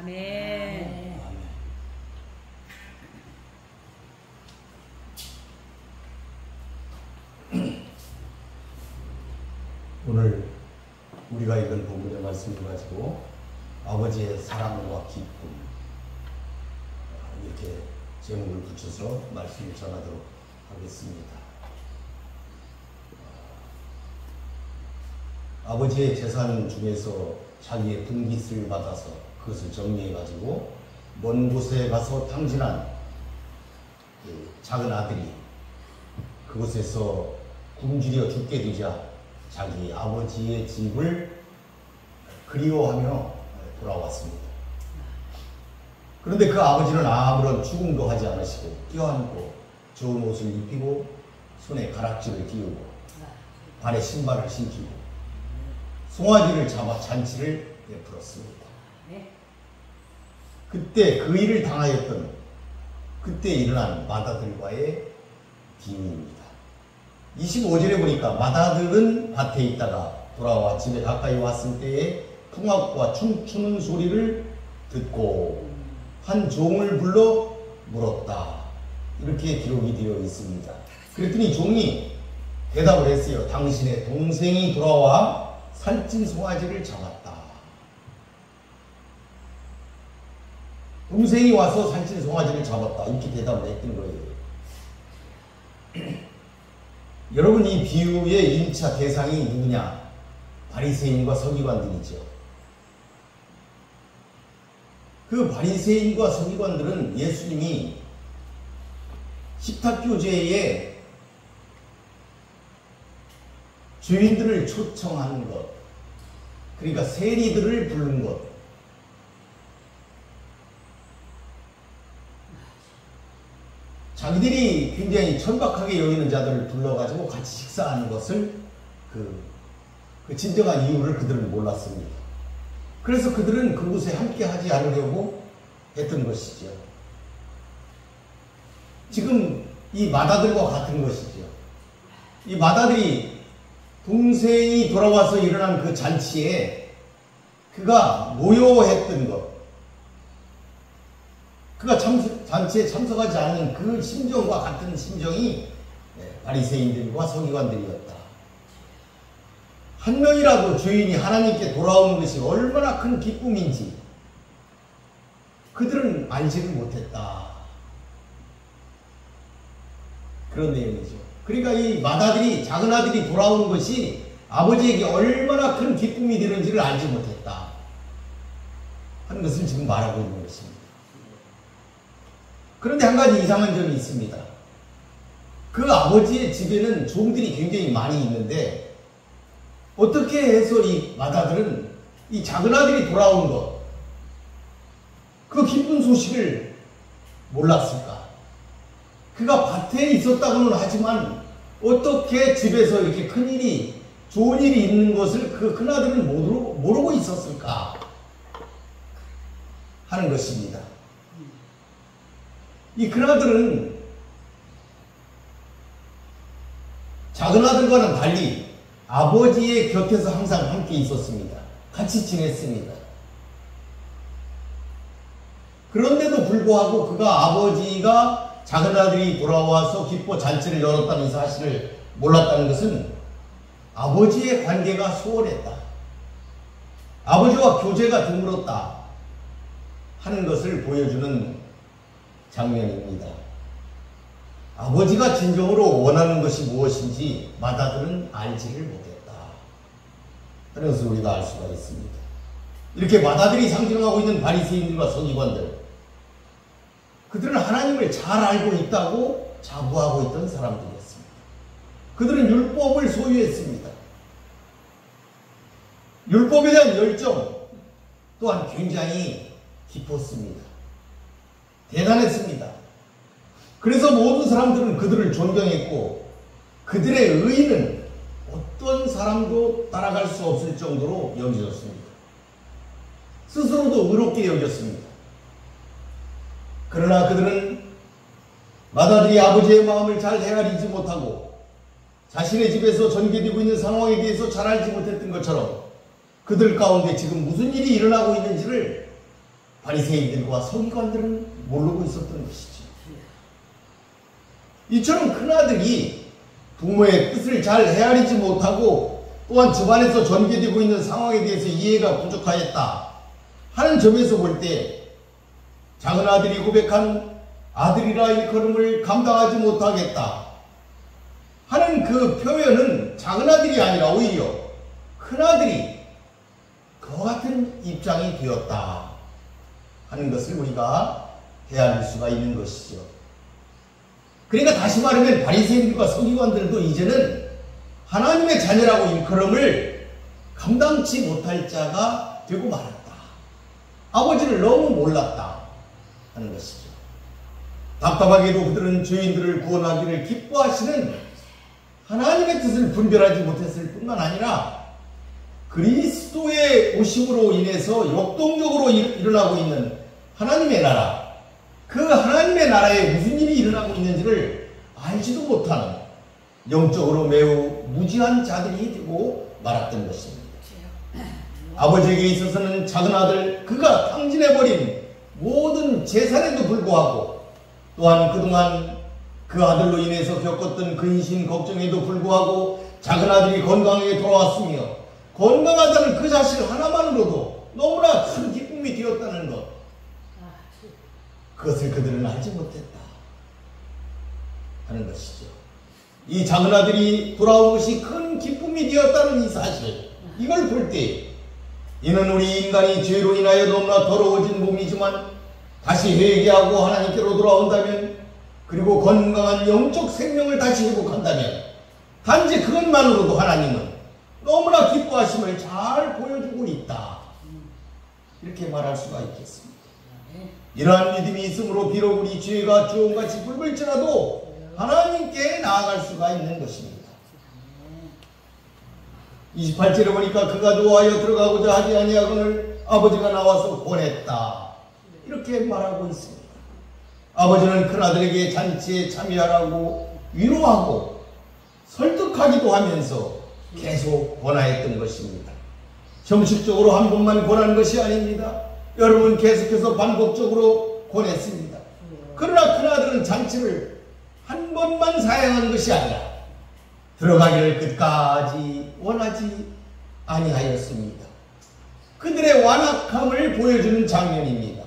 아멘. 오늘 우리가 읽은 본문의 말씀을 가지고 아버지의 사랑과 기쁨 이렇게 제목을 붙여서 말씀을 전하도록 하겠습니다. 아버지의 재산 중에서 자기의 분깃을 받아서 그것을 정리해 가지고 먼 곳에 가서 탕진한 그 작은 아들이 그곳에서 굶주려 죽게 되자 자기 아버지의 집을 그리워하며 돌아왔습니다. 그런데 그 아버지는 아무런 추궁도 하지 않으시고 껴안고 좋은 옷을 입히고 손에 가락지를 띄우고 발에 신발을 신기고 송아지를 잡아 잔치를 베풀었습니다. 그때 그 일을 당하였던 그때 일어난 마다들과의 비밀입니다. 25절에 보니까 마다들은 밭에 있다가 돌아와 집에 가까이 왔을 때에 풍악과 춤추는 소리를 듣고 한 종을 불러 물었다. 이렇게 기록이 되어 있습니다. 그랬더니 종이 대답을 했어요. 당신의 동생이 돌아와 살찐 송아지를 잡았다. 동생이 와서 살찐 송아지를 잡았다. 이렇게 대답을 했던 거예요. 여러분, 이 비유의 1차 대상이 누구냐? 바리새인과 서기관들이죠. 그 바리새인과 서기관들은 예수님이 십탁교제에 주인들을 초청하는 것, 그러니까 세리들을 부른 것, 자기들이 굉장히 천박하게 여기는 자들을 불러가지고 같이 식사하는 것을 그 진정한 이유를 그들은 몰랐습니다. 그래서 그들은 그곳에 함께 하지 않으려고 했던 것이죠. 지금 이 마다들과 같은 것이죠. 이 마다들이 동생이 돌아와서 일어난 그 잔치에 그가 모여했던 것, 그가 잔치에 참석하지 않는 그 심정과 같은 심정이 바리새인들과 서기관들이었다. 한 명이라도 주인이 하나님께 돌아오는 것이 얼마나 큰 기쁨인지 그들은 알지를 못했다. 그런 내용이죠. 그러니까 이 맏아들이, 작은 아들이 돌아오는 것이 아버지에게 얼마나 큰 기쁨이 되는지를 알지 못했다 하는 것을 지금 말하고 있는 것입니다. 그런데 한 가지 이상한 점이 있습니다. 그 아버지의 집에는 종들이 굉장히 많이 있는데 어떻게 해서 이 맏아들은 이 작은 아들이 돌아온 것, 그 기쁜 소식을 몰랐을까? 그가 밭에 있었다고는 하지만 어떻게 집에서 이렇게 큰일이, 좋은 일이 있는 것을 그 큰아들은 모르고 있었을까 하는 것입니다. 이 큰아들은 작은아들과는 달리 아버지의 곁에서 항상 함께 있었습니다. 같이 지냈습니다. 그런데도 불구하고 그가 아버지가 작은아들이 돌아와서 기뻐 잔치를 열었다는 사실을 몰랐다는 것은 아버지의 관계가 소원했다, 아버지와 교제가 드물었다 하는 것을 보여주는 장면입니다. 아버지가 진정으로 원하는 것이 무엇인지 맏아들은 알지를 못했다 하는 것을 우리가 알 수가 있습니다. 이렇게 맏아들이 상징하고 있는 바리새인들과 서기관들, 그들은 하나님을 잘 알고 있다고 자부하고 있던 사람들이었습니다. 그들은 율법을 소유했습니다. 율법에 대한 열정 또한 굉장히 깊었습니다. 대단했습니다. 그래서 모든 사람들은 그들을 존경했고 그들의 의는 어떤 사람도 따라갈 수 없을 정도로 여겨졌습니다. 스스로도 의롭게 여겼습니다. 그러나 그들은 맏아들이 아버지의 마음을 잘 헤아리지 못하고 자신의 집에서 전개되고 있는 상황에 대해서 잘 알지 못했던 것처럼 그들 가운데 지금 무슨 일이 일어나고 있는지를 바리새인들과 서기관들은 모르고 있었던 것이죠. 이처럼 큰아들이 부모의 뜻을 잘 헤아리지 못하고 또한 집안에서 전개되고 있는 상황에 대해서 이해가 부족하였다 하는 점에서 볼 때 작은아들이 고백한 아들이라 일컬음을 감당하지 못하겠다 하는 그 표현은 작은아들이 아니라 오히려 큰아들이 그와 같은 입장이 되었다 하는 것을 우리가 헤아릴 수가 있는 것이죠. 그러니까 다시 말하면 바리새인들과 서기관들도 이제는 하나님의 자녀라고 일컬음을 감당치 못할 자가 되고 말았다. 아버지를 너무 몰랐다 하는 것이죠. 답답하게도 그들은 주인들을 구원하기를 기뻐하시는 하나님의 뜻을 분별하지 못했을 뿐만 아니라 그리스도의 오심으로 인해서 역동적으로 일어나고 있는 하나님의 나라, 그 하나님의 나라에 무슨 일이 일어나고 있는지를 알지도 못하는 영적으로 매우 무지한 자들이 되고 말았던 것입니다. 아버지에게 있어서는 작은아들, 그가 탕진해버린 모든 재산에도 불구하고 또한 그동안 그 아들로 인해서 겪었던 근심 걱정에도 불구하고 작은아들이 건강하게 돌아왔으며 건강하다는 그 사실 하나만으로도 너무나 큰 기쁨이 되었다는 것, 그것을 그들은 알지 못했다 하는 것이죠. 이 작은아들이 돌아온 것이 큰 기쁨이 되었다는 이 사실, 이걸 볼 때 이는 우리 인간이 죄로 인하여 너무나 더러워진 몸이지만 다시 회개하고 하나님께로 돌아온다면 그리고 건강한 영적 생명을 다시 회복한다면 단지 그것만으로도 하나님은 너무나 기뻐하심을 잘 보여주고 있다. 이렇게 말할 수가 있겠습니다. 이러한 믿음이 있으므로 비록 우리 죄가 주홍같이 붉을지라도 하나님께 나아갈 수가 있는 것입니다. 28절에 보니까 그가 노하여 들어가고자 하지 아니하거늘 아버지가 나와서 보냈다. 이렇게 말하고 있습니다. 아버지는 큰아들에게 잔치에 참여하라고 위로하고 설득하기도 하면서 계속 권하였던 것입니다. 형식적으로 한 번만 권한 것이 아닙니다. 여러분, 계속해서 반복적으로 권했습니다. 그러나 큰아들은 잔치를 한 번만 사양한 것이 아니라 들어가기를 끝까지 원하지 아니하였습니다. 그들의 완악함을 보여주는 장면입니다.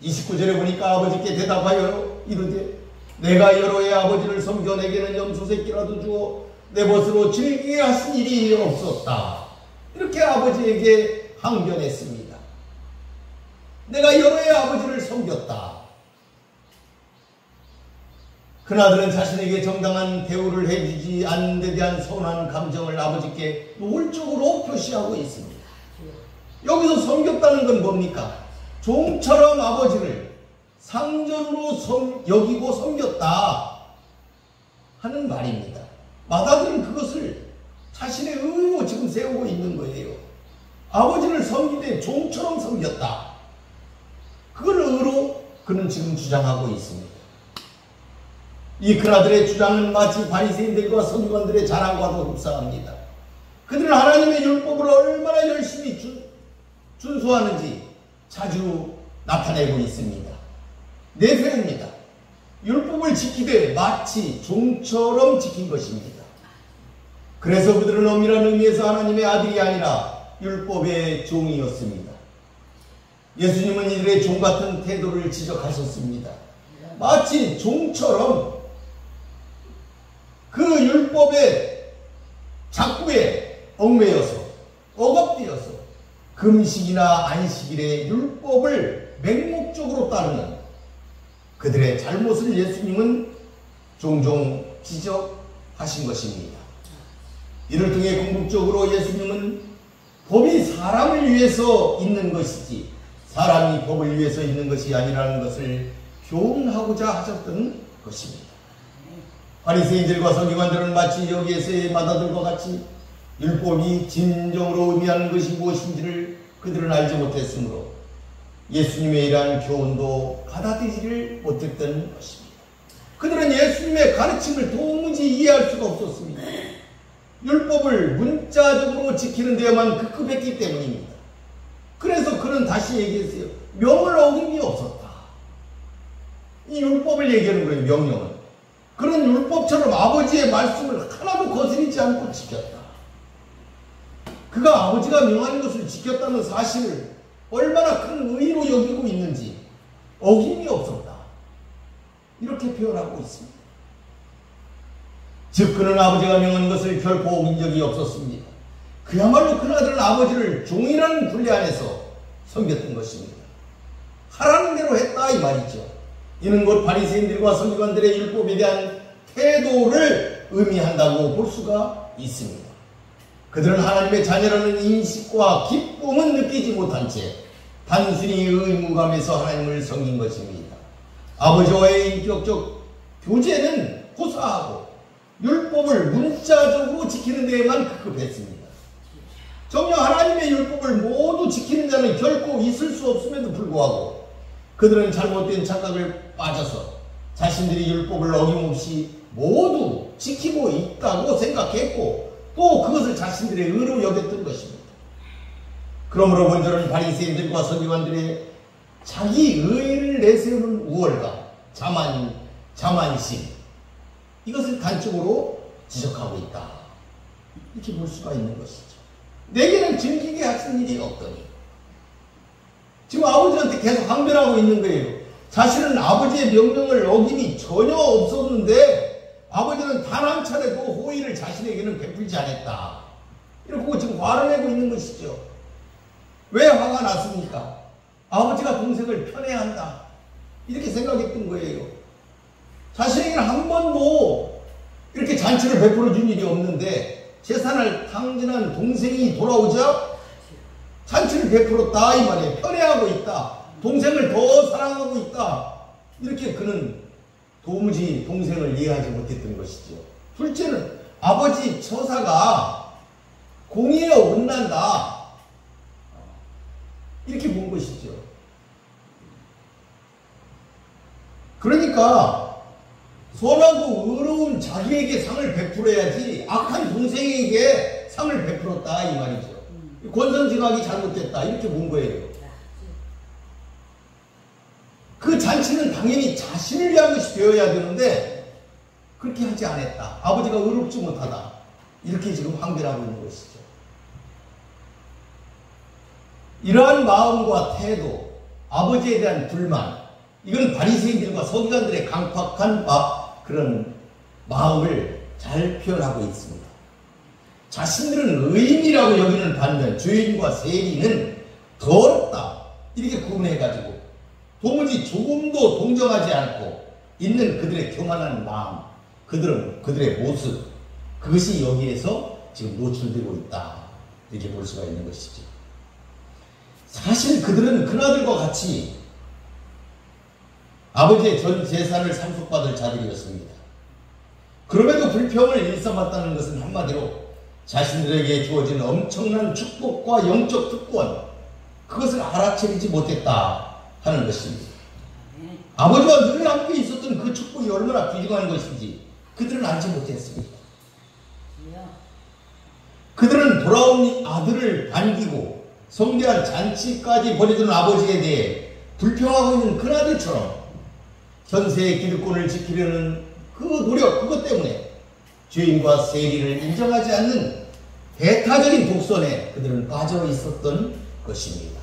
29절에 보니까 아버지께 대답하여 이르되 내가 여러 해 아버지를 섬겨 내게는 염소새끼라도 주어 내 벗으로 즐기게 하신 일이 없었다. 이렇게 아버지에게 항변했습니다. 내가 여러 해 아버지를 섬겼다. 큰아들은 자신에게 정당한 대우를 해주지 않는 데 대한 서운한 감정을 아버지께 노골적으로 표시하고 있습니다. 여기서 섬겼다는 건 뭡니까? 종처럼 아버지를 상전으로 여기고 섬겼다 하는 말입니다. 맏아들은 그것을 자신의 의로 지금 세우고 있는 거예요. 아버지를 섬기되 종처럼 섬겼다. 그걸 의로 그는 지금 주장하고 있습니다. 이 큰아들의 주장은 마치 바리새인들과 서기관들의 자랑과도 흡사합니다. 그들은 하나님의 율법을 얼마나 열심히 준수하는지 자주 나타내고 있습니다. 내세웁니다. 율법을 지키되 마치 종처럼 지킨 것입니다. 그래서 그들은 엄밀한 의미에서 하나님의 아들이 아니라 율법의 종이었습니다. 예수님은 이들의 종 같은 태도를 지적하셨습니다. 마치 종처럼 그 율법의 작부에 얽매여서 억압되어서 금식이나 안식일의 율법을 맹목적으로 따르는 그들의 잘못을 예수님은 종종 지적하신 것입니다. 이를 통해 궁극적으로 예수님은 법이 사람을 위해서 있는 것이지 사람이 법을 위해서 있는 것이 아니라는 것을 교훈하고자 하셨던 것입니다. 바리새인들과 서기관들은 마치 여기에서의 맏아들과 같이 율법이 진정으로 의미하는 것이 무엇인지를 그들은 알지 못했으므로 예수님의 이러한 교훈도 받아들이지를 못했던 것입니다. 그들은 예수님의 가르침을 도무지 이해할 수가 없었습니다. 율법을 문자적으로 지키는 데에만 급급했기 때문입니다. 그래서 그는 다시 얘기했어요. 명을 어김이 없었다. 이 율법을 얘기하는 거예요. 명령은. 그런 율법처럼 아버지의 말씀을 하나도 거스르지 않고 지켰다. 그가 아버지가 명하는 것을 지켰다는 사실을 얼마나 큰 의의로 여기고 있는지 어김이 없었다. 이렇게 표현하고 있습니다. 즉 그는 아버지가 명한 것을 결코 어긴 적이 없었습니다. 그야말로 큰아들은 아버지를 종이라는 분리 안에서 섬겼던 것입니다. 하라는 대로 했다 이 말이죠. 이는 곧 바리새인들과 서기관들의 율법에 대한 태도를 의미한다고 볼 수가 있습니다. 그들은 하나님의 자녀라는 인식과 기쁨은 느끼지 못한 채 단순히 의무감에서 하나님을 섬긴 것입니다. 아버지와의 인격적 교제는 고사하고 율법을 문자적으로 지키는 데에만 급급했습니다. 정녕 하나님의 율법을 모두 지키는 자는 결코 있을 수 없음에도 불구하고 그들은 잘못된 착각을 빠져서 자신들이 율법을 어김없이 모두 지키고 있다고 생각했고 또 그것을 자신들의 의로 여겼던 것입니다. 그러므로 먼저는 바리새인들과 서기관들의 자기 의를 내세우는 우월감, 자만심 이것을 단적으로 지적하고 있다. 이렇게 볼 수가 있는 것이죠. 내게는 즐기게 하신 일이 없더니 지금 아버지한테 계속 항변하고 있는 거예요. 자신은 아버지의 명령을 어김이 전혀 없었는데 아버지는 단 한 차례도 호의를 자신에게는 베풀지 않았다. 이러고 지금 화를 내고 있는 것이죠. 왜 화가 났습니까? 아버지가 동생을 편애한다. 이렇게 생각했던 거예요. 자신에게는 한 번도 이렇게 잔치를 베풀어 준 일이 없는데 재산을 탕진한 동생이 돌아오자 잔치를 베풀었다 이 말이에요. 편애하고 있다. 동생을 더 사랑하고 있다. 이렇게 그는 도무지 동생을 이해하지 못했던 것이죠. 둘째는 아버지 처사가 공의에 온난다. 이렇게 본 것이죠. 그러니까 선하고 의로운 자기에게 상을 베풀어야지 악한 동생에게 상을 베풀었다 이 말이죠. 권선징악이 잘못됐다 이렇게 본 거예요. 그 잔치는 당연히 자신을 위한 것이 되어야 되는데 그렇게 하지 않았다. 아버지가 의롭지 못하다. 이렇게 지금 항변하고 있는 것이죠. 이러한 마음과 태도, 아버지에 대한 불만, 이건 바리새인들과 서기관들의 강팍한 그런 마음을 잘 표현하고 있습니다. 자신들은 의인이라고 여기는 반면 죄인과 세리는 더럽다. 이렇게 구분해가지고 도무지 조금도 동정하지 않고 있는 그들의 교만한 마음, 그들의 모습, 그것이 여기에서 지금 노출되고 있다. 이렇게 볼 수가 있는 것이죠. 사실 그들은 큰아들과 같이 아버지의 전 재산을 상속받을 자들이었습니다. 그럼에도 불평을 일삼았다는 것은 한마디로 자신들에게 주어진 엄청난 축복과 영적 특권, 그것을 알아채리지 못했다 하는 것입니다. 아버지와 늘 함께 있었던 그 축복이 얼마나 귀중한 것인지 그들은 알지 못했습니다. 그들은 돌아온 아들을 반기고 성대한 잔치까지 벌여주는 아버지에 대해 불평하고 있는 큰아들처럼 현세의 기득권을 지키려는 그 노력, 그것 때문에 죄인과 세리를 인정하지 않는 배타적인 독선에 그들은 빠져 있었던 것입니다.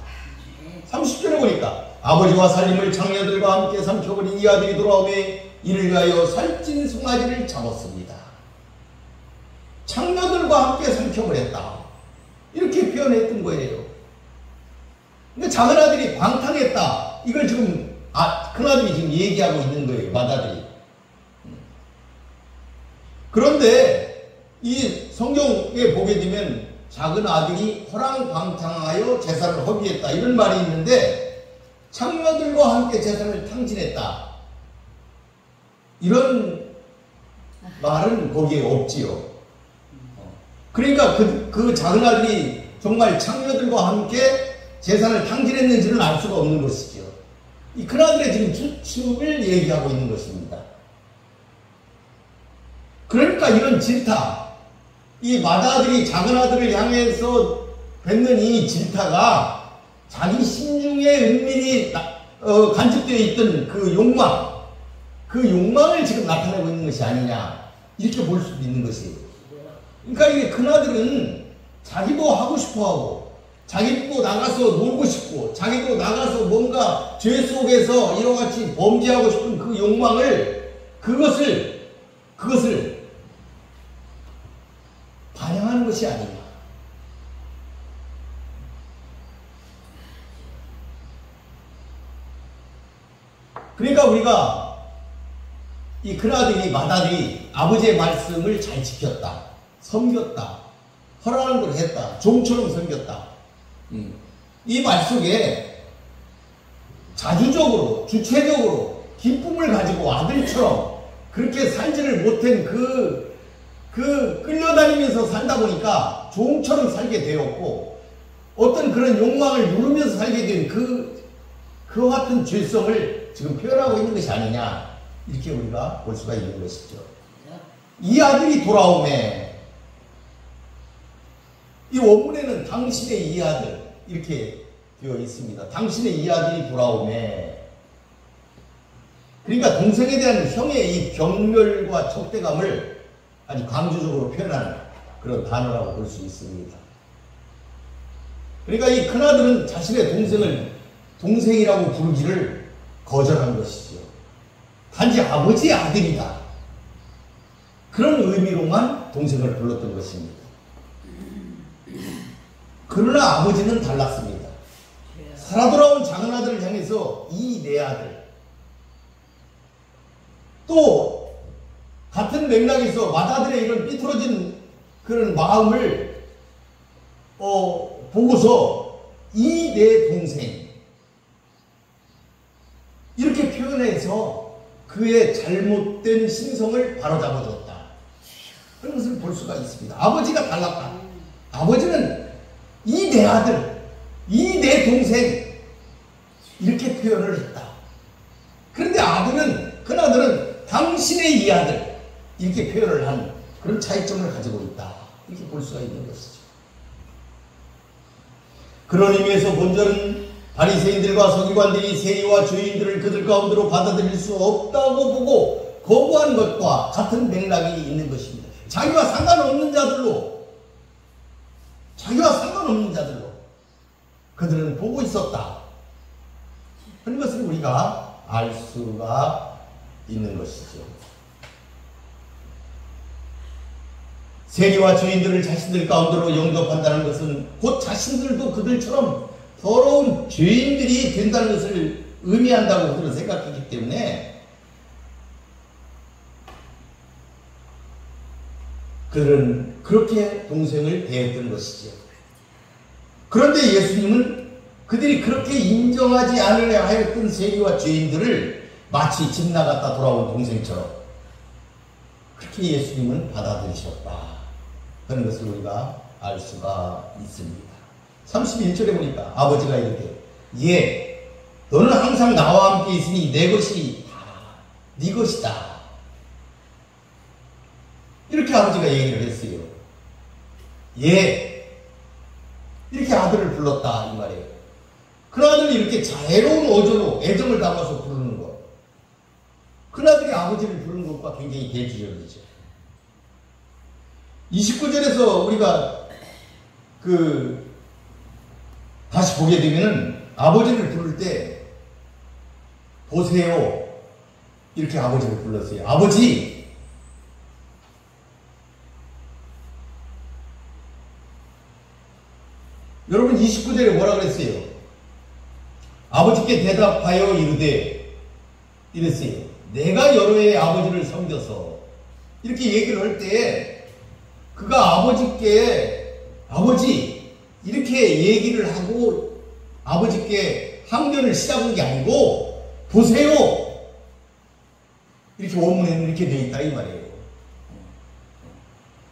30절에 보니까 아버지와 살림을 장녀들과 함께 삼켜버린 이 아들이 돌아오매 이를 위하여 살찐 송아지를 잡았습니다. 장녀들과 함께 삼켜버렸다. 이렇게 표현했던 거예요. 근데 작은 아들이 방탕했다. 이걸 지금 큰아들이 지금 얘기하고 있는 거예요. 맏아들이. 그런데 이 성경에 보게 되면 작은 아들이 호랑방탕하여 재산을 허비했다 이런 말이 있는데 장녀들과 함께 재산을 탕진했다 이런 말은 거기에 없지요. 그러니까 그 작은 아들이 정말 장녀들과 함께 재산을 탕진했는지는 알 수가 없는 것이죠. 이 큰아들의 지금 추측을 얘기하고 있는 것입니다. 그러니까 이런 질타, 이 맏아들이 작은 아들을 향해서 뱉는 이 질타가 자기 심중에 은밀히 간직되어 있던 그 욕망을 지금 나타내고 있는 것이 아니냐 이렇게 볼 수도 있는 것이에요. 그러니까 이게 큰아들은 자기도 하고 싶어하고 자기도 나가서 놀고 싶고 자기도 나가서 뭔가 죄 속에서 이와 같이 범죄하고 싶은 그 욕망을 그것을 반영하는 것이 아니냐. 그러니까 우리가 이 큰아들이 맏아들이 아버지의 말씀을 잘 지켰다. 섬겼다. 허락하는 걸 했다. 종처럼 섬겼다. 이 말 속에 자주적으로 주체적으로 기쁨을 가지고 아들처럼 그렇게 살지를 못한 그 끌려다니면서 살다 보니까 종처럼 살게 되었고 어떤 그런 욕망을 누르면서 살게 된 그와 같은 죄성을 지금 표현하고 있는 것이 아니냐 이렇게 우리가 볼 수가 있는 것이죠. 이 아들이 돌아오매 이 원문에는 당신의 이 아들 이렇게 되어 있습니다. 당신의 이 아들이 돌아오매 그러니까 동생에 대한 형의 이 경멸과 적대감을 아주 강조적으로 표현하는 그런 단어라고 볼 수 있습니다. 그러니까 이 큰아들은 자신의 동생을 동생이라고 부르기를 거절한 것이죠. 단지 아버지의 아들이다. 그런 의미로만 동생을 불렀던 것입니다. 그러나 아버지는 달랐습니다. 살아 돌아온 작은 아들을 향해서 이 내 아들 또 같은 맥락에서 맏아들의 이런 삐뚤어진 그런 마음을 보고서 이 내 동생 이렇게 표현해서 그의 잘못된 심성을 바로잡아줬다. 그런 것을 볼 수가 있습니다. 아버지가 달랐다. 아버지는 이 내 아들, 이 내 동생 이렇게 표현을 했다. 그런데 큰아들은 당신의 이 아들 이렇게 표현을 한 그런 차이점을 가지고 있다. 이렇게 볼 수가 있는 것이죠. 그런 의미에서 본절은 바리새인들과 서기관들이 세리와 주인들을 그들 가운데로 받아들일 수 없다고 보고 거부한 것과 같은 맥락이 있는 것입니다. 자기와 상관없는 자들로 그들은 보고 있었다. 그런 것을 우리가 알 수가 있는 것이죠. 세리와 주인들을 자신들 가운데로 영접한다는 것은 곧 자신들도 그들처럼 더러운 죄인들이 된다는 것을 의미한다고 그들은 생각했기 때문에 그들은 그렇게 동생을 대했던 것이죠. 그런데 예수님은 그들이 그렇게 인정하지 않으려 하였던 세리와 죄인들을 마치 집 나갔다 돌아온 동생처럼 그렇게 예수님은 받아들이셨다 하는 것을 우리가 알 수가 있습니다. 31절에 보니까 아버지가 이렇게 너는 항상 나와 함께 있으니 내 것이 다 네 것이다. 이렇게 아버지가 얘기를 했어요. 이렇게 아들을 불렀다 이 말이에요. 큰아들이 이렇게 자애로운 어조로 애정을 담아서 부르는 것. 큰아들이 아버지를 부르는 것과 굉장히 대조적이죠. 29절에서 우리가 다시 보게 되면은 아버지를 부를 때 보세요. 이렇게 아버지를 불렀어요. 아버지! 여러분 29절에 뭐라 그랬어요? 아버지께 대답하여 이르되 이랬어요. 내가 여러 해의 아버지를 섬겨서 이렇게 얘기를 할 때 그가 아버지께 아버지 이렇게 얘기를 하고 아버지께 항변을 시작한 게 아니고 보세요. 이렇게 원문에는 이렇게 되어 있다 이 말이에요.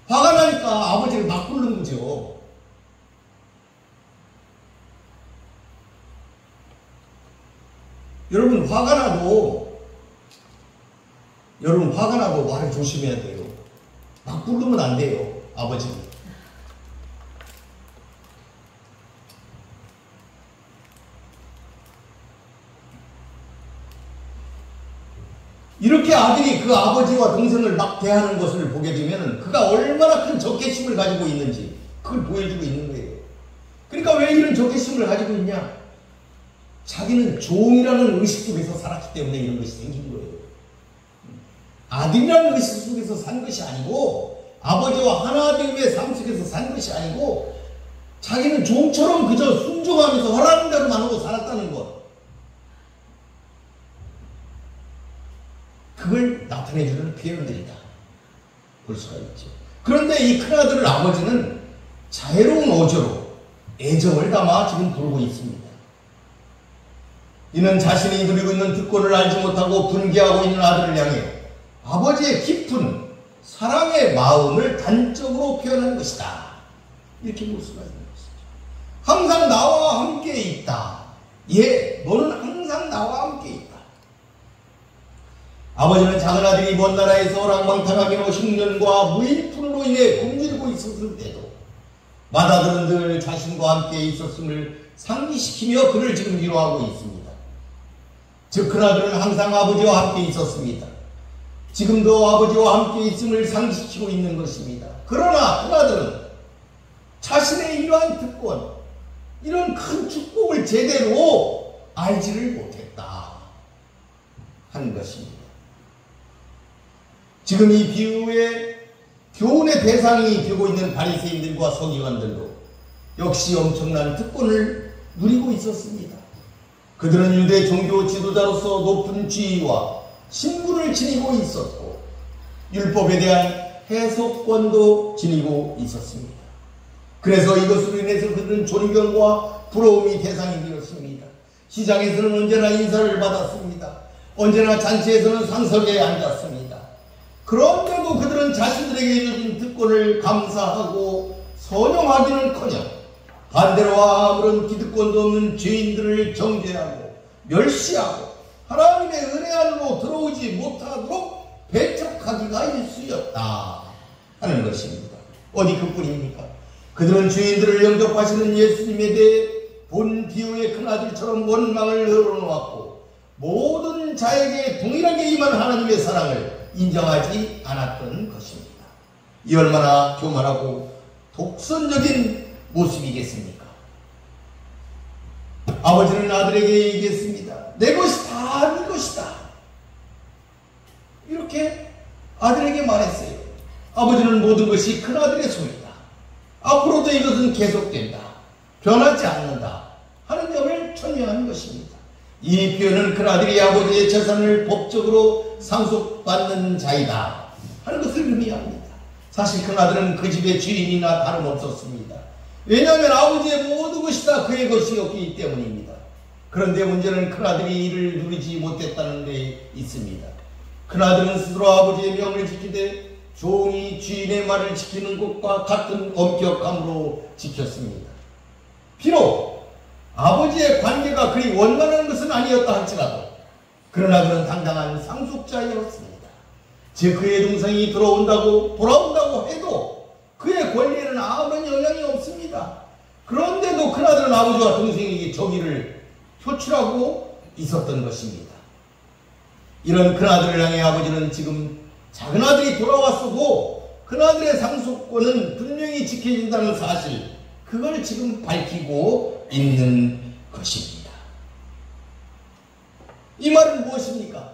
화가 나니까 아버지를 막 부르는 거죠. 여러분 화가 나도 말을 조심해야 돼요. 막 부르면 안 돼요. 아버지는. 이렇게 아들이 그 아버지와 동생을 막 대하는 것을 보게 되면 그가 얼마나 큰 적개심을 가지고 있는지 그걸 보여주고 있는 거예요. 그러니까 왜 이런 적개심을 가지고 있냐? 자기는 종이라는 의식 속에서 살았기 때문에 이런 것이 생긴 거예요. 아들이라는 의식 속에서 산 것이 아니고 아버지와 하나됨의 삶 속에서 산 것이 아니고 자기는 종처럼 그저 순종하면서 하라는 대로만 하고 살았다는 것. 그걸 나타내주는 표현들이다. 볼 수가 있죠. 그런데 이 큰아들을 아버지는 자애로운 어조로 애정을 담아 지금 부르고 있습니다. 이는 자신이 누리고 있는 특권을 알지 못하고 분개하고 있는 아들을 향해 아버지의 깊은 사랑의 마음을 단적으로 표현한 것이다. 이렇게 볼 수가 있는 것이죠. 항상 나와 함께 있다. 너는 항상 나와 함께 있다. 아버지는 작은 아들이 먼 나라에서 랑망탕하게 흉년과 무일푼으로 인해 굶주리고 있었을 때도 맏아들은 늘 자신과 함께 있었음을 상기시키며 그를 지금 위로하고 있습니다. 즉 큰아들은 항상 아버지와 함께 있었습니다. 지금도 아버지와 함께 있음을 상기시키고 있는 것입니다. 그러나 큰아들은 자신의 이러한 특권, 이런 큰 축복을 제대로 알지를 못했다 하는 것입니다. 지금 이 비유의 교훈의 대상이 되고 있는 바리새인들과 서기관들도 역시 엄청난 특권을 누리고 있었습니다. 그들은 유대 종교 지도자로서 높은 지위와 신분을 지니고 있었고 율법에 대한 해석권도 지니고 있었습니다. 그래서 이것으로 인해서 그들은 존경과 부러움이 대상이 되었습니다. 시장에서는 언제나 인사를 받았습니다. 언제나 잔치에서는 상석에 앉았습니다. 그런데도 그들은 자신들에게 주어진 특권을 감사하고 선용하기는커녕 반대로 아무런 기득권도 없는 죄인들을 정죄하고 멸시하고 하나님의 은혜 안으로 들어오지 못하도록 배척하기가 일쑤였다 하는 것입니다. 어디 그뿐입니까? 그들은 죄인들을 영접하시는 예수님에 대해 본 비유의 큰아들처럼 원망을 늘어놓았고 모든 자에게 동일하게 임한 하나님의 사랑을 인정하지 않았던 것입니다. 이 얼마나 교만하고 독선적인 모습이겠습니까? 아버지는 아들에게 얘기했습니다. 내 것이 다 네 것이다. 이렇게 아들에게 말했어요. 아버지는 모든 것이 큰아들의 소유다. 앞으로도 이것은 계속된다. 변하지 않는다 하는 점을 천명한 것입니다. 이 표현은 큰아들이 아버지의 재산을 법적으로 상속받는 자이다 하는 것을 의미합니다. 사실 큰아들은 그 집의 주인이나 다름없었습니다. 왜냐하면 아버지의 모든 것이 다 그의 것이었기 때문입니다. 그런데 문제는 큰아들이 이를 누리지 못했다는 데 있습니다. 큰아들은 스스로 아버지의 명을 지키되 종이 주인의 말을 지키는 것과 같은 엄격함으로 지켰습니다. 비록 아버지의 관계가 그리 원만한 것은 아니었다 할지라도 그러나 그는 당당한 상속자였습니다. 즉 그의 동생이 돌아온다고 해도 그의 권리에는 아무런 영향이 없습니다. 그런데도 큰아들은 아버지와 동생에게 정의를 표출하고 있었던 것입니다. 이런 큰아들을 향해 아버지는 지금 작은아들이 돌아왔어도 큰아들의 상속권은 분명히 지켜진다는 사실, 그걸 지금 밝히고 있는 것입니다. 이 말은 무엇입니까?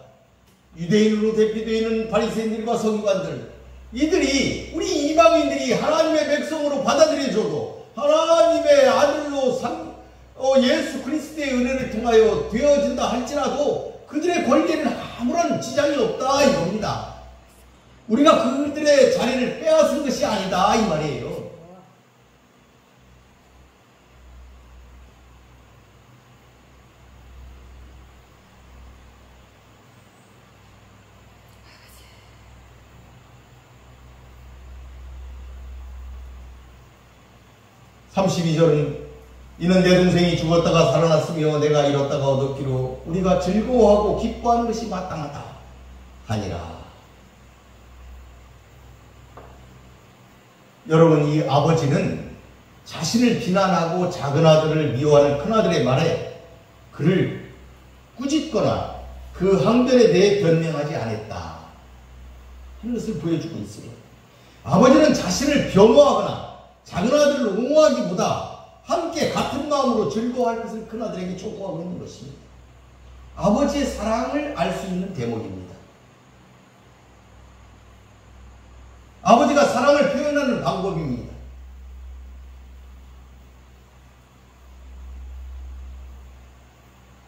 유대인으로 대표되어 있는 바리새인들과 서기관들, 이들이 우리 이방인들이 하나님의 백성으로 받아들여줘도 하나님의 아들로 예수 그리스도의 은혜를 통하여 되어진다 할지라도 그들의 권리에는 아무런 지장이 없다 이겁니다. 우리가 그들의 자리를 빼앗은 것이 아니다 이 말이에요. (32절은) 이는 내 동생이 죽었다가 살아났으며 내가 잃었다가 얻었기로 우리가 즐거워하고 기뻐하는 것이 마땅하다 하니라. 여러분, 이 아버지는 자신을 비난하고 작은아들을 미워하는 큰아들의 말에 그를 꾸짖거나 그 항변에 대해 변명하지 않았다 하는 것을 보여주고 있어요. 아버지는 자신을 변호하거나 작은아들을 옹호하기보다 함께 같은 마음으로 즐거워할 것을 큰아들에게 촉구하고 있는 것입니다. 아버지의 사랑을 알 수 있는 대목입니다. 아버지가 사랑을 표현하는 방법입니다.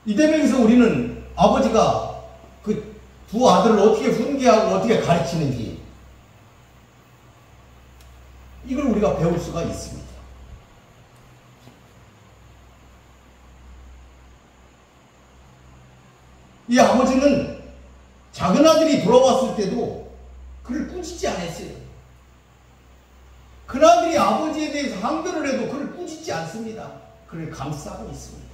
이 대목에서 우리는 아버지가 그 두 아들을 어떻게 훈계하고 어떻게 가르치는지 이걸 우리가 배울 수가 있습니다. 이 아버지는 작은아들이 돌아왔을 때도 그를 꾸짖지 않았어요. 큰아들이 아버지에 대해서 항변을 해도 그를 꾸짖지 않습니다. 그를 감싸고 있습니다.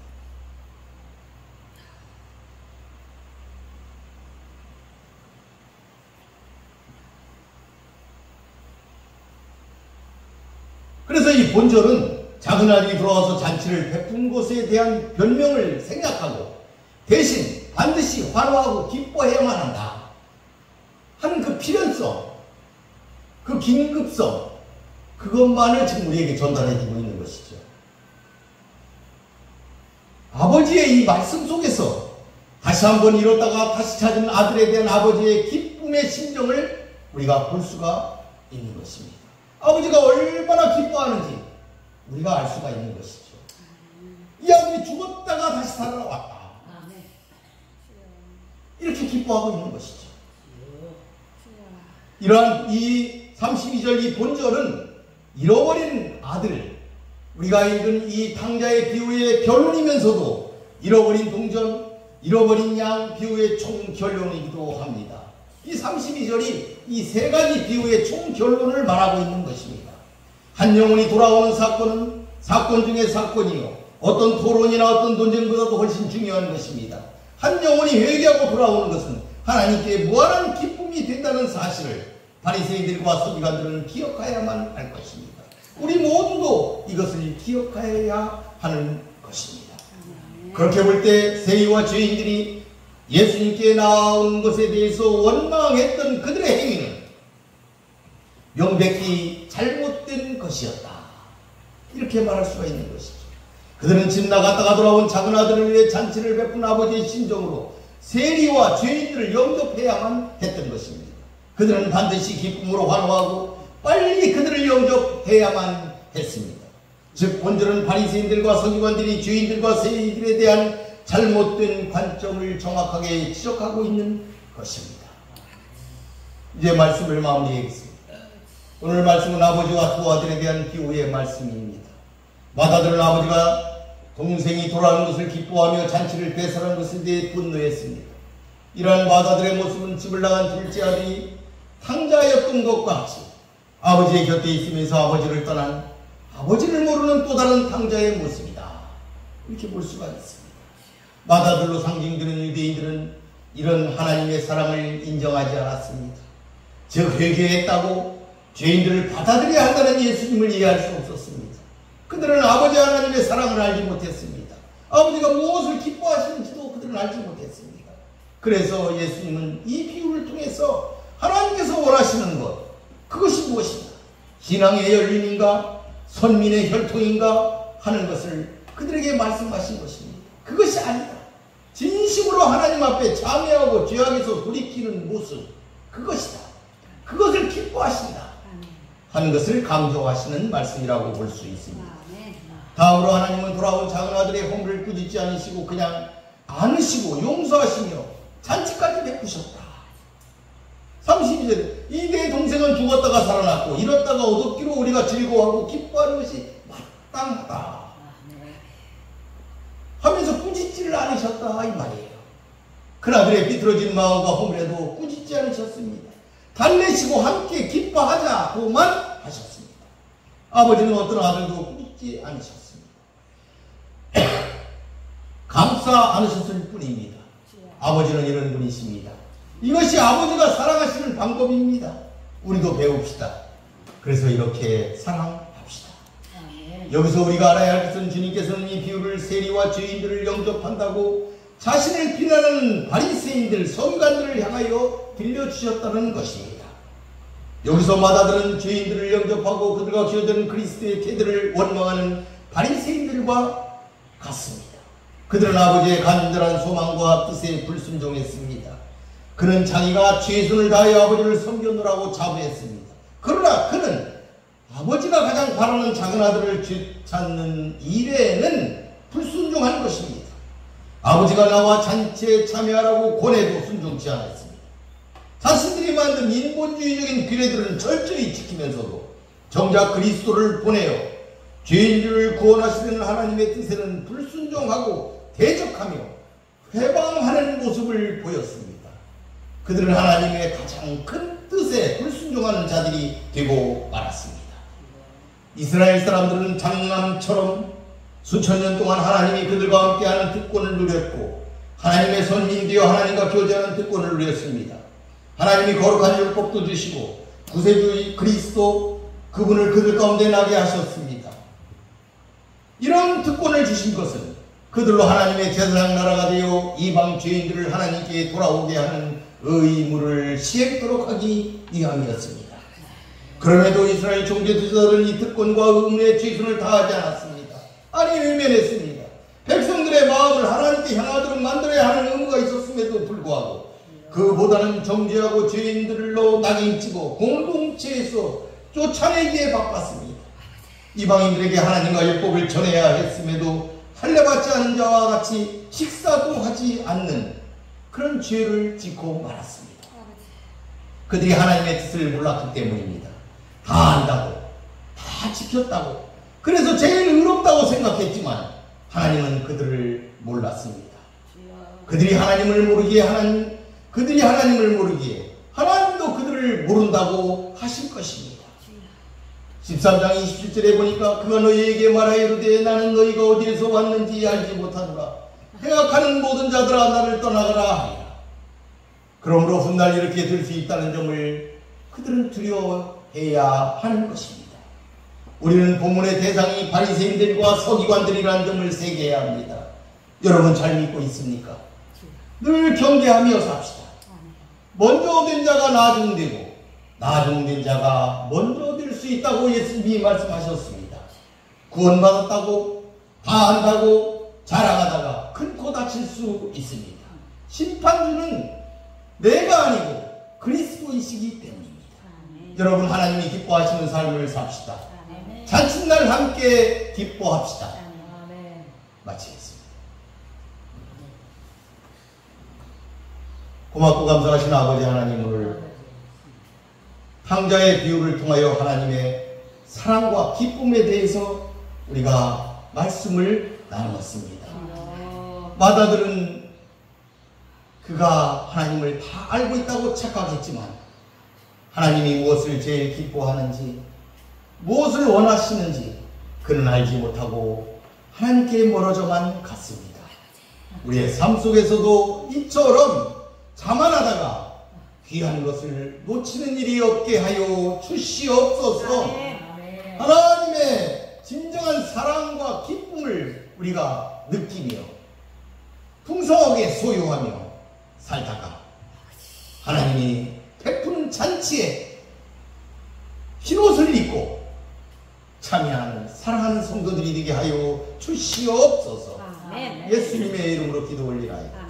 그래서 이 본절은 작은아들이 돌아와서 잔치를 베푼 것에 대한 변명을 생략하고 대신 반드시 환호하고 기뻐해야만 한다 하는 그 필연성, 그 긴급성, 그것만을 지금 우리에게 전달해주고 있는 것이죠. 아버지의 이 말씀 속에서 다시 한번 잃었다가 다시 찾은 아들에 대한 아버지의 기쁨의 심정을 우리가 볼 수가 있는 것입니다. 아버지가 얼마나 기뻐하는지 우리가 알 수가 있는 것이죠. 이 아들이 죽었다가 다시 살아왔다. 이렇게 기뻐하고 있는 것이죠. 이러한 이 32절 이 본절은 잃어버린 아들, 우리가 읽은 이 탕자의 비유의 결론이면서도 잃어버린 동전, 잃어버린 양 비유의 총 결론이기도 합니다. 이 32절이 이 세 가지 비유의 총 결론을 말하고 있는 것입니다. 한 영혼이 돌아오는 사건은 사건 중에 사건이요, 어떤 토론이나 어떤 논쟁보다도 훨씬 중요한 것입니다. 한 영혼이 회개하고 돌아오는 것은 하나님께 무한한 기쁨이 된다는 사실을 바리새인들과 서기관들은 기억해야만 할 것입니다. 우리 모두도 이것을 기억해야 하는 것입니다. 그렇게 볼 때 세리와 죄인들이 예수님께 나온 것에 대해서 원망했던 그들의 행위는 명백히 잘못된 것이었다, 이렇게 말할 수가 있는 것이죠. 그들은 집 나갔다가 돌아온 작은 아들을 위해 잔치를 베푼 아버지의 심정으로 세리와 죄인들을 영접해야만 했던 것입니다. 그들은 반드시 기쁨으로 환호하고 빨리 그들을 영접해야만 했습니다. 즉 본절은 바리새인들과 서기관들이 죄인들과 세리들에 대한 잘못된 관점을 정확하게 지적하고 있는 것입니다. 이제 말씀을 마무리하겠습니다. 오늘 말씀은 아버지와 두 아들에 대한 비유의 말씀입니다. 맏아들은 아버지가 동생이 돌아오는 것을 기뻐하며 잔치를 배설한 것에 대해 분노했습니다. 이러한 맏아들의 모습은 집을 나간 둘째 아들이 탕자였던 것과 같이 아버지의 곁에 있으면서 아버지를 떠난, 아버지를 모르는 또 다른 탕자의 모습이다, 이렇게 볼 수가 있습니다. 맏아들로 상징되는 유대인들은 이런 하나님의 사랑을 인정하지 않았습니다. 즉 회개했다고 죄인들을 받아들여야 한다는 예수님을 이해할 수 없었습니다. 그들은 아버지 하나님의 사랑을 알지 못했습니다. 아버지가 무엇을 기뻐하시는지도 그들은 알지 못했습니다. 그래서 예수님은 이 비유를 통해서 하나님께서 원하시는 것, 그것이 무엇인가, 신앙의 열림인가, 선민의 혈통인가 하는 것을 그들에게 말씀하신 것입니다. 그것이 아니다, 진심으로 하나님 앞에 자매하고 죄악에서 돌이키는 모습, 그것이다, 그것을 기뻐하신다 하는 것을 강조하시는 말씀이라고 볼 수 있습니다. 다음으로 하나님은 돌아온 작은 아들의 허물을 꾸짖지 않으시고 그냥 안으시고 용서하시며 잔치까지 베푸셨다. 32절에 이 내 동생은 죽었다가 살아났고 잃었다가 얻었기로 우리가 즐거워하고 기뻐하는 것이 마땅하다 하면서 꾸짖지를 않으셨다, 이 말이에요. 그나들의 비틀어진 마음과 허물에도 꾸짖지 않으셨습니다. 달래시고 함께 기뻐하자고만 하셨습니다. 아버지는 어떤 아들도 꾸짖지 않으셨습니다. 감싸 안으셨을 뿐입니다. 아버지는 이런 분이십니다. 이것이 아버지가 사랑하시는 방법입니다. 우리도 배웁시다. 그래서 이렇게 사랑합시다. 여기서 우리가 알아야 할 것은 주님께서는 이 비유를 세리와 죄인들을 영접한다고 자신을 비난하는 바리새인들, 서기관들을 향하여 들려주셨다는 것입니다. 여기서 맏아들은 죄인들을 영접하고 그들과 기어드는 그리스도의 태도를 원망하는 바리새인들과 같습니다. 그들은 아버지의 간절한 소망과 뜻에 불순종했습니다. 그는 자기가 최선을 다하여 아버지를 섬겨노라고 자부했습니다. 그러나 그는 아버지가 가장 바라는 작은 아들을 찾는 일에는 불순종한 것입니다. 아버지가 나와 잔치에 참여하라고 권해도 순종치 않았습니다. 자신들이 만든 인본주의적인 규례들은 철저히 지키면서도 정작 그리스도를 보내어 죄인들을 구원하시려는 하나님의 뜻에는 불순종하고 대적하며 회방하는 모습을 보였습니다. 그들은 하나님의 가장 큰 뜻에 불순종하는 자들이 되고 말았습니다. 이스라엘 사람들은 장남처럼 수천 년 동안 하나님이 그들과 함께하는 특권을 누렸고 하나님의 선민이 되어 하나님과 교제하는 특권을 누렸습니다. 하나님이 거룩한 율법도 주시고 구세주 그리스도 그분을 그들 가운데 나게 하셨습니다. 이런 특권을 주신 것은 그들로 하나님의 제사장 나라가 되어 이방 죄인들을 하나님께 돌아오게 하는 의무를 시행토록 하기 위함이었습니다. 그럼에도 이스라엘 종교지도자들은 이 특권과 의무에 최선을 다하지 않았습니다. 아니 외면했습니다. 백성들의 마음을 하나님께 향하도록 만들어야 하는 의무가 있었음에도 불구하고 그보다는 정죄하고 죄인들로 낙인치고 공동체에서 쫓아내기에 바빴습니다. 이방인들에게 하나님과 율법을 전해야 했음에도 할례받지 않은 자와 같이 식사도 하지 않는 그런 죄를 짓고 말았습니다. 그들이 하나님의 뜻을 몰랐기 때문입니다. 다 안다고, 다 지켰다고, 그래서 제일 의롭다고 생각했지만 하나님은 그들을 몰랐습니다. 그들이 하나님을 모르기에 하나님도 그들을 모른다고 하실 것입니다. 13장 27절에 보니까 그가 너희에게 말하이르되 나는 너희가 어디에서 왔는지 알지 못하노라. 해가 가는 모든 자들아 나를 떠나가라 하리라. 그러므로 훗날 이렇게 될 수 있다는 점을 그들은 두려워해야 하는 것입니다. 우리는 본문의 대상이 바리새인들과 서기관들이라는 점을 새겨야 합니다. 여러분 잘 믿고 있습니까? 늘 경계하며 삽시다. 먼저 된 자가 나중되고 나중된 자가 먼저 될 수 있다고 예수님이 말씀하셨습니다. 구원받았다고 다 안다고 자랑하다가 큰 코 다칠 수 있습니다. 심판주는 내가 아니고 그리스도이시기 때문입니다. 여러분 하나님이 기뻐하시는 삶을 삽시다. 잔칫날 함께 기뻐합시다. 마치겠습니다. 고맙고 감사하신 아버지 하나님, 오늘 탕자의 비유를 통하여 하나님의 사랑과 기쁨에 대해서 우리가 말씀을 나누었습니다. 마다들은 그가 하나님을 다 알고 있다고 착각했지만 하나님이 무엇을 제일 기뻐하는지, 무엇을 원하시는지 그는 알지 못하고 하나님께 멀어져만 갔습니다. 우리의 삶 속에서도 이처럼 자만하다가 귀한 것을 놓치는 일이 없게 하여 주시옵소서. 하나님의 진정한 사랑과 기쁨을 우리가 느끼며 풍성하게 소유하며 살다가 하나님이 베푸는 잔치에 흰옷을 입고 참여하는 사랑하는 성도들이 되게 하여 주시옵소서. 예수님의 이름으로 기도 올리나이다.